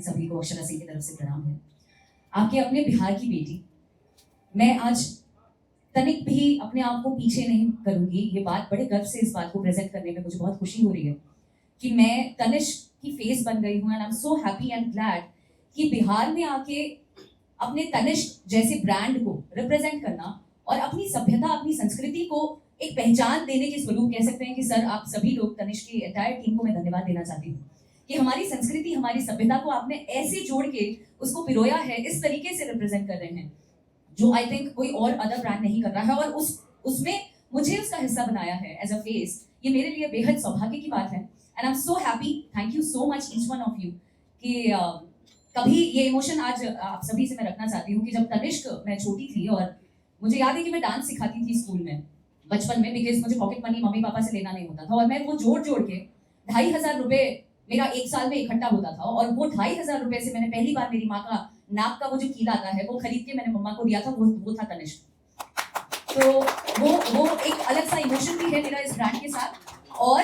सभी को अक्षरा सिंह की तरफ से प्रणाम है। आपके अपने बिहार की बेटी, मैं आज तनिक भी अपने आप को पीछे नहीं करूंगी। ये बात बड़े गर्व से इस बात को प्रेजेंट करने में मुझे बहुत खुशी हो रही है कि मैं तनिष्क की फेस बन गई हूँ। And I am so happy and glad कि बिहार में आके अपने तनिष्क जैसे ब्रांड को रिप्रेजेंट करना और अपनी सभ्यता, अपनी संस्कृति को एक पहचान देने के स्वरूप कह सकते हैं कि सर, आप सभी लोग, तनिष्क की एंटायर टीम को मैं धन्यवाद देना चाहती हूँ कि हमारी संस्कृति, हमारी सभ्यता को आपने ऐसे जोड़ के उसको पिरोया है, इस तरीके से रिप्रेजेंट कर रहे हैं जो आई थिंक कोई और अदर ब्रांड नहीं कर रहा है। और उसमें मुझे उसका हिस्सा बनाया है एज अ फेस। ये मेरे लिए बेहद सौभाग्य की बात है and I am so happy. Thank you so much each one of you कि कभी ये इमोशन आज आप सभी से मैं रखना चाहती हूँ कि जब तनिष्क मैं छोटी थी और मुझे याद है कि मैं डांस सिखाती थी स्कूल में बचपन में, बिकॉज मुझे पॉकेट मनी मम्मी पापा से लेना नहीं होता था और मैं वो जोड़ जोड़ के 2,500 रुपए मेरा एक साल में इकट्ठा होता था और वो 2,500 रुपए से मैंने पहली बार मेरी माँ का नाक का वो जो कीला आता है वो खरीद के मैंने मम्मा को दिया था। वो था तनिष्क। तो वो एक अलग सा इमोशन भी है मेरा इस ब्रांड के साथ और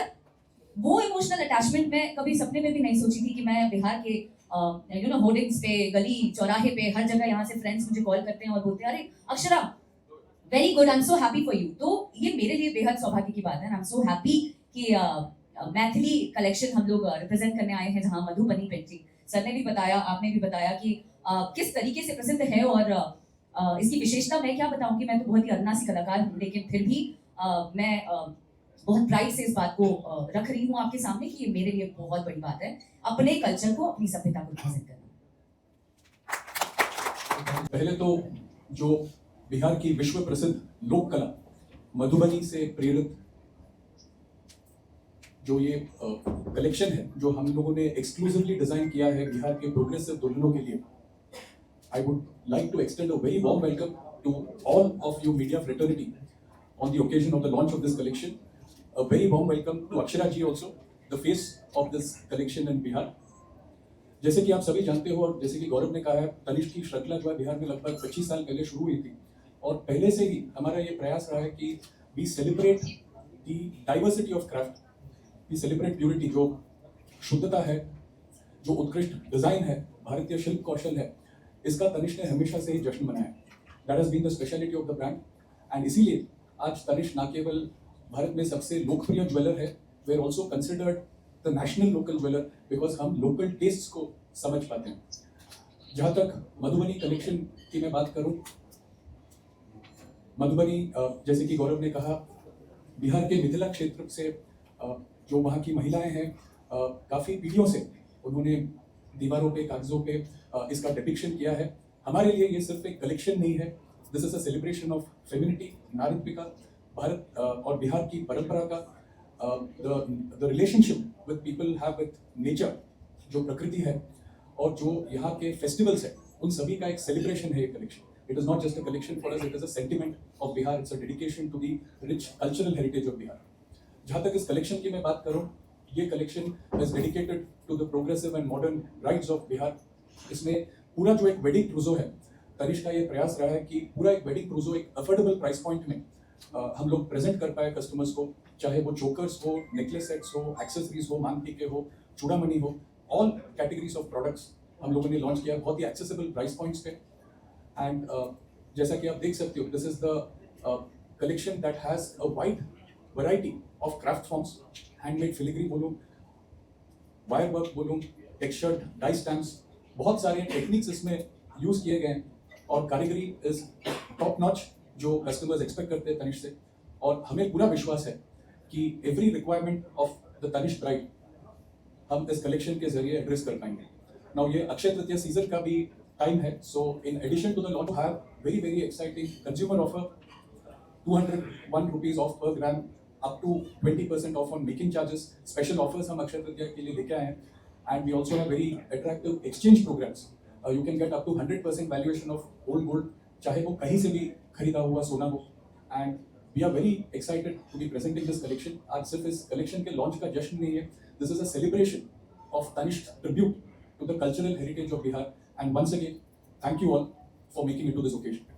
वो इमोशनल अटैचमेंट मैं कभी सपने में भी नहीं सोची थी कि मैं बिहार के होर्डिंग्स पे, गली चौराहे पे, हर जगह यहाँ से फ्रेंड्स मुझे कॉल करते हैं और बोलते हैं, अरे Akshara, very good, I am so happy for you. तो ये मेरे लिए बेहद सौभाग्य की बात है। आई एम सो हैप्पी कि मैथिली कलेक्शन हम लोग रिप्रेजेंट करने आए हैं, जहां मधुबनी पेंटिंग, सर ने भी बताया, आपने भी बताया कि किस तरीके से प्रसिद्ध है और इसकी विशेषता मैं क्या बताऊं कि मैं तो बहुत ही अदना सी कलाकार हूं, लेकिन फिर भी मैं बहुत प्राइड से इस बात को रख रही हूँ आपके सामने कि ये मेरे लिए बहुत बड़ी बात है, अपने कल्चर को, अपनी सभ्यता को रिप्रेजेंट करना। पहले तो जो बिहार की विश्व प्रसिद्ध लोक कला मधुबनी से प्रेरित जो ये कलेक्शन है जो हम लोगों ने एक्सक्लूसिवली डिजाइन किया है बिहार के प्रोग्रेसिव दुल्हनों के लिए, I would like to extend a very warm welcome to all of you media fraternity on the occasion of the launch of this collection. A very warm welcome to Akshara ji also, the face of this collection in Bihar. जैसे कि आप सभी जानते हो और जैसे कि गौरव ने कहा है, तनिष्क की श्रृंखला जो है बिहार में लगभग 25 साल पहले शुरू हुई थी और पहले से ही हमारा ये प्रयास रहा है कि we celebrate the diversity of craft, we celebrate purity, जो शुद्धता है, जो उत्कृष्ट डिजाइन है, भारतीय शिल्प कौशल है, इसका तनिष्क ने हमेशा से ही जश्न मनाया। That has been the speciality of the brand and इसीलिए आज तनिष्क न केवल भारत में सबसे लोकप्रिय ज्वेलर है, we are also considered the national local jeweller because हम लोकल टेस्ट को समझ पाते हैं। जहाँ तक मधुबनी कलेक्शन की मैं बात करूँ, मधुबनी जैसे कि गौरव ने कहा, बिहार के मिथिला क्षेत्र से जो वहाँ की महिलाएं हैं, काफ़ी पीढ़ियों से उन्होंने दीवारों पे, कागजों पे इसका डिपिक्शन किया है। हमारे लिए ये सिर्फ एक कलेक्शन नहीं है, this is a celebration of femininity, नारीत्व का, भारत और बिहार की परंपरा का, the relationship with people have with nature, जो प्रकृति है और जो यहाँ के फेस्टिवल्स है, उन सभी का एक सेलिब्रेशन है ये collection. It is not just a collection for us, it is a sentiment of Bihar, it's a dedication to the rich cultural heritage of Bihar. जहाँ तक इस कलेक्शन की मैं बात करूँ, ये collection is dedicated to the progressive and modern rights of Bihar. इसमें पूरा जो एक वेडिंग क्रूजो है, तनिष्क का ये प्रयास रहा है कि पूरा एक वेडिंग क्रूजो एक अफोर्डेबल प्राइस पॉइंट में हम लोग प्रेजेंट कर पाए कस्टमर्स को, चाहे वो चोकर्स हो, नेकलेस सेट्स हो, एक्सेसरीज हो, मांग टीके हो, चूड़ामणि हो, ऑल कैटेगरीज ऑफ प्रोडक्ट्स हम लोगों ने लॉन्च किया बहुत ही एक्सेसिबल प्राइस पॉइंट्स पे। एंड जैसा कि आप देख सकते हो, this is the collection that has a wide variety of craft forms, handmade filigree बोलूँ, वायर वर्क बोलूँ, टेक्सचर्ड डाई स्टैम्प्स, बहुत सारे टेक्निक्स इसमें यूज किए गए हैं और कारीगरी इज टॉप नॉच जो कस्टमर्स एक्सपेक्ट करते हैं तनिष्क से। और हमें पूरा विश्वास है कि every requirement of the Tanishq bride हम इस कलेक्शन के जरिए एड्रेस कर पाएंगे। नाउ ये अक्षय तृतीया सीजन का भी टाइम है, so in addition to the launch have very very exciting consumer offer, 201 rupees off per gram, up to 20% off on making charges. Special offers हम अक्षय तृतीया के लिए लेके आए हैं and we also have very attractive exchange programs. You can get up to 100% valuation of old gold, चाहे वो कहीं से भी खरीदा हुआ सोना हो। And we are very excited to be presenting this collection. आज सिर्फ इस collection के launch का जश्न नहीं है, this is a celebration of Tanishq tribute to the cultural heritage of Bihar. And once again, thank you all for making it to this occasion.